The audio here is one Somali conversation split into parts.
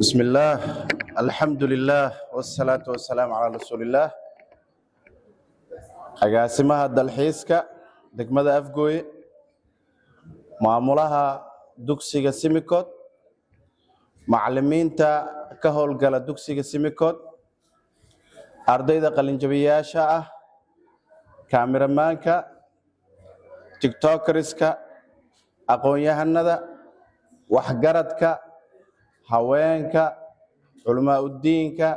بسم الله الحمد لله والصلاة والسلام على رسول الله agaasimaha dalxiiska degmada Afgooye maamulaha dugsiga Simicod macallimiinta ka howlgala dugsiga Simicod ardayda qalinjabiyaasha ah kaamiramanka tiktokerska aqoon-yahanada waxgaradka haweenka culama udiinka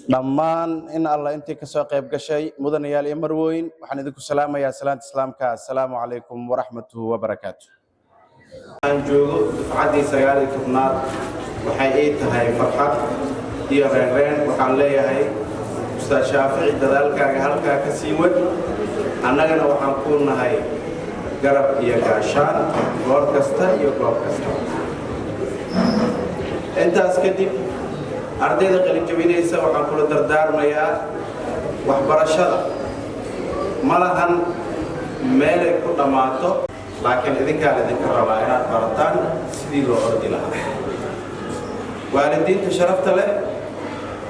dhammaan in Allah intii ka soo qayb gashay mudanayaal iyo marweyn waxaan idinku salaamayaa salaanta islaamka assalaamu calaykum wa rahmatullahi wa barakaatuh aan joogo dufcadii 9-aad waxay ay tahay farxad iyo reereen waxaan leeyahay ustaad Shaafici dadaalkaaga halka ka sii wad annagana waxaan ku nahay garab iyo gaashaan goor kasta iyo goob kasta intaas kadib ardayda qalinjabinaysa waxaan kula dardaarmayaa waxbarashada malahan meel ay ku dhamaato laakiin idinkaa idinka rabaa inaad barataan sidii loo ordi lahaa waalidiinta sharafta leh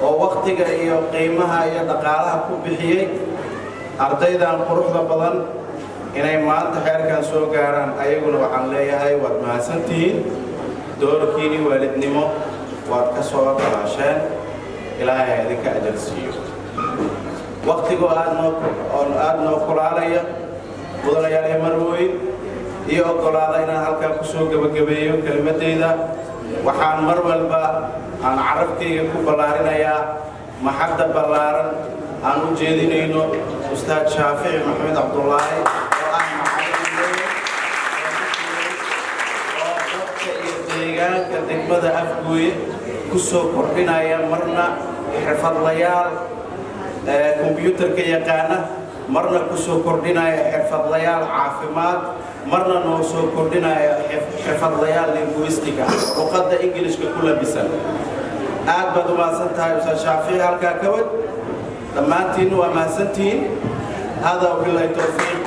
oo waqtiga iyo qiimaha iyo dhaqaalaha ku bixiyay ardaydan quruxda badan inay maanta xeerkan soo gaaraan ayaguna waxaan leeyahay waad mahadsantihiin doorkiini waalidnimo waad ka soo qaadasheen ilaahay idinka ajal siiyo waqtiga aad noo kulaalaya mudanayaal iyo marweyn iyo ogolaada inaan halkan ku soo gabagabeeyo kelimadeyda waxaan mar walba aan carabkayga ku ballaarinayaa maxadda ballaaran aan u jeedinayno ustaad Shaafici Maxamed Cabdullaahi oo ah deegaanka degmada Afgooye ku soo kordhinaya marna xirfadlayaal kombiyuutarka yaqaana marna ku soo kordhinaya xirfadlayaal caafimaad marna noo soo kordhinaya xirfadlayaal linguistika luqadda ingiriiska ku labisan aad baad u mahadsantahay ustaad Shaafici halkaa ka wad dhammaantiin waa mahadsantihiin hada wabillahi tawfiiq